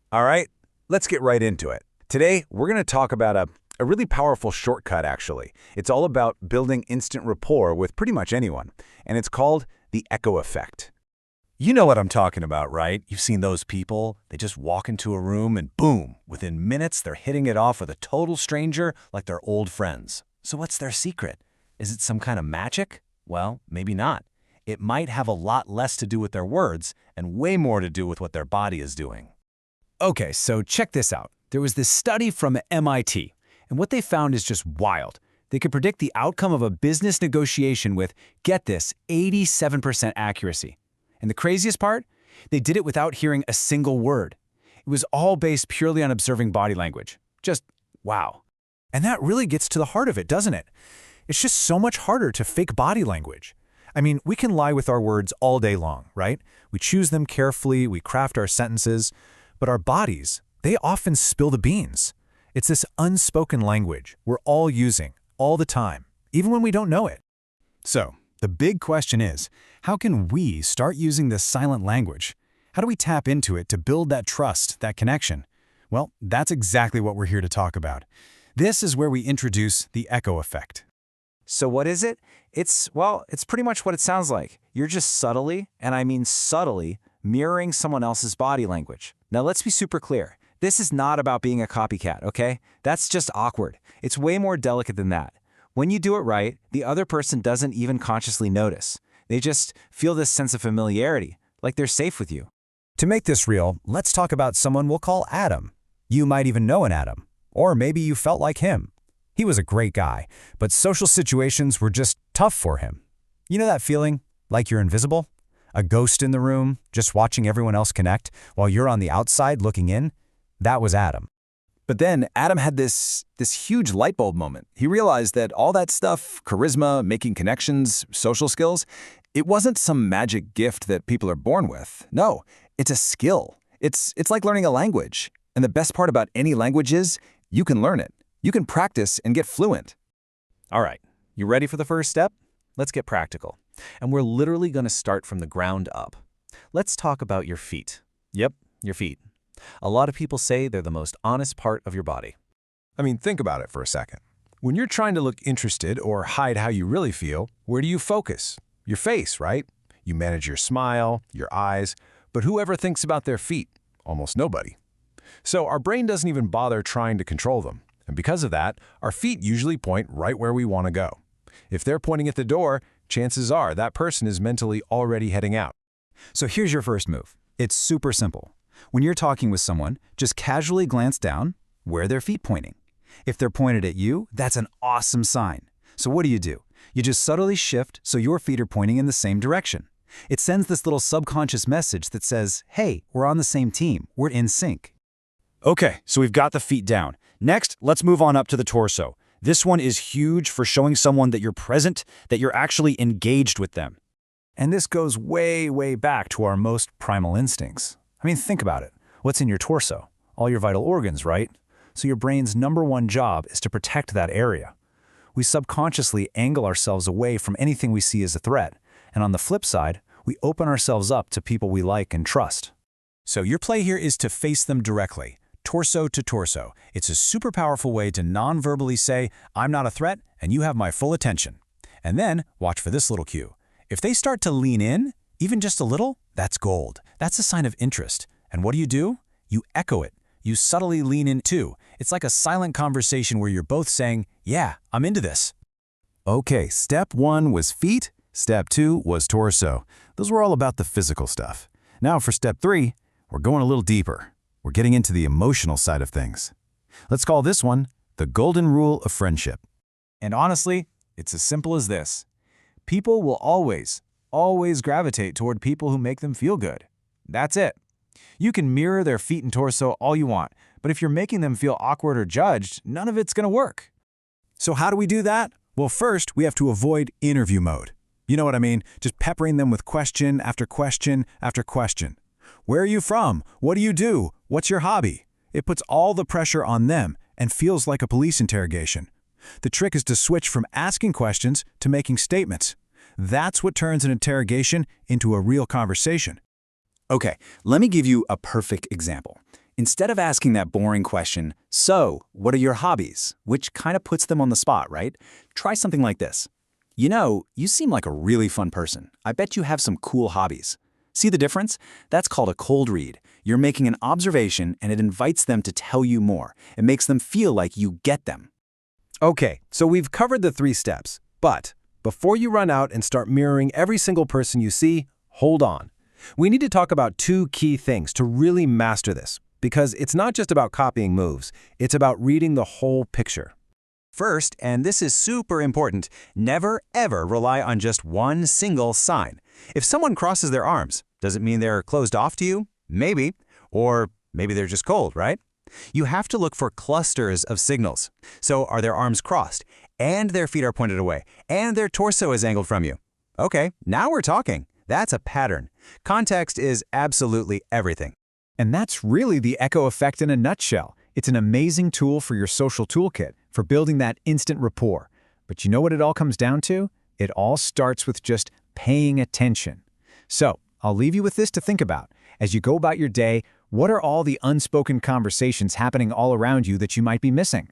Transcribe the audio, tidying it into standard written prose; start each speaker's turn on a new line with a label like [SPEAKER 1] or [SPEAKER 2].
[SPEAKER 1] All right, let's get right into it. Today, we're going to talk about a really powerful shortcut, actually. It's all about building instant rapport with pretty much anyone, and it's called the echo effect.
[SPEAKER 2] You know what I'm talking about, right? You've seen those people. They just walk into a room and boom, within minutes they're hitting it off with a total stranger like they're old friends. So what's their secret? Is it some kind of magic? Well, maybe not. It might have a lot less to do with their words and way more to do with what their body is doing.
[SPEAKER 3] Okay, so check this out. There was this study from MIT, and what they found is just wild. They could predict the outcome of a business negotiation with, get this, 87% accuracy. And the craziest part? They did it without hearing a single word. It was all based purely on observing body language. Just wow.
[SPEAKER 4] And that really gets to the heart of it, doesn't it? It's just so much harder to fake body language. I mean, we can lie with our words all day long, right? We choose them carefully, we craft our sentences, but our bodies, they often spill the beans. It's this unspoken language we're all using, all the time, even when we don't know it.
[SPEAKER 3] So, the big question is, how can we start using this silent language? How do we tap into it to build that trust, that connection? Well, that's exactly what we're here to talk about. This is where we introduce the echo effect.
[SPEAKER 5] So what is it? It's pretty much what it sounds like. You're just subtly, and I mean subtly, mirroring someone else's body language. Now let's be super clear. This is not about being a copycat, okay? That's just awkward. It's way more delicate than that. When you do it right, the other person doesn't even consciously notice. They just feel this sense of familiarity, like they're safe with you.
[SPEAKER 4] To make this real, let's talk about someone we'll call Adam. You might even know an Adam, or maybe you felt like him. He was a great guy, but social situations were just tough for him. You know that feeling? Like you're invisible? A ghost in the room, just watching everyone else connect while you're on the outside looking in? That was Adam.
[SPEAKER 2] But then Adam had this huge light bulb moment. He realized that all that stuff, charisma, making connections, social skills, it wasn't some magic gift that people are born with. No, it's a skill. It's like learning a language. And the best part about any language is you can learn it. You can practice and get fluent.
[SPEAKER 5] All right, you ready for the first step? Let's get practical. And we're literally going to start from the ground up. Let's talk about your feet. Yep, your feet. A lot of people say they're the most honest part of your body.
[SPEAKER 6] I mean, think about it for a second. When you're trying to look interested or hide how you really feel, where do you focus? Your face, right? You manage your smile, your eyes, but whoever thinks about their feet? Almost nobody. So our brain doesn't even bother trying to control them. And because of that, our feet usually point right where we want to go. If they're pointing at the door, chances are that person is mentally already heading out.
[SPEAKER 3] So here's your first move. It's super simple. When you're talking with someone, just casually glance down where their feet pointing. If they're pointed at you, that's an awesome sign. So what do? You just subtly shift so your feet are pointing in the same direction. It sends this little subconscious message that says, hey, we're on the same team, we're in sync.
[SPEAKER 7] Okay, so we've got the feet down. Next, let's move on up to the torso. This one is huge for showing someone that you're present, that you're actually engaged with them.
[SPEAKER 4] And this goes way, way back to our most primal instincts. I mean, think about it. What's in your torso? All your vital organs, right? So your brain's #1 job is to protect that area. We subconsciously angle ourselves away from anything we see as a threat. And on the flip side, we open ourselves up to people we like and trust. So your play here is to face them directly, torso to torso. It's a super powerful way to non-verbally say, I'm not a threat and you have my full attention. And then watch for this little cue. If they start to lean in, even just a little, that's gold. That's a sign of interest. And what do? You echo it. You subtly lean in too. It's like a silent conversation where you're both saying, yeah, I'm into this.
[SPEAKER 8] Okay, step 1 was feet. Step 2 was torso. Those were all about the physical stuff. Now for step 3, we're going a little deeper. We're getting into the emotional side of things. Let's call this one the golden rule of friendship.
[SPEAKER 5] And honestly, it's as simple as this. People will always gravitate toward people who make them feel good. That's it. You can mirror their feet and torso all you want, but if you're making them feel awkward or judged, none of it's going to work.
[SPEAKER 4] So how do we do that? Well, first, we have to avoid interview mode. You know what I mean? Just peppering them with question after question after question. Where are you from? What do you do? What's your hobby? It puts all the pressure on them and feels like a police interrogation. The trick is to switch from asking questions to making statements. That's what turns an interrogation into a real conversation.
[SPEAKER 3] Okay, let me give you a perfect example.
[SPEAKER 2] Instead of asking that boring question, so, what are your hobbies? Which kind of puts them on the spot, right? Try something like this. You know, you seem like a really fun person. I bet you have some cool hobbies. See the difference? That's called a cold read. You're making an observation and it invites them to tell you more. It makes them feel like you get them.
[SPEAKER 6] Okay, so we've covered the 3 steps, but before you run out and start mirroring every single person you see, hold on. We need to talk about 2 key things to really master this, because it's not just about copying moves, it's about reading the whole picture.
[SPEAKER 1] First, and this is super important, never ever rely on just one single sign. If someone crosses their arms, does it mean they're closed off to you? Maybe. Or maybe they're just cold, right? You have to look for clusters of signals. So are their arms crossed, and their feet are pointed away, and their torso is angled from you? Okay, now we're talking. That's a pattern. Context is absolutely everything.
[SPEAKER 3] And that's really the echo effect in a nutshell. It's an amazing tool for your social toolkit, for building that instant rapport. But you know what it all comes down to? It all starts with just paying attention. So, I'll leave you with this to think about. As you go about your day, what are all the unspoken conversations happening all around you that you might be missing?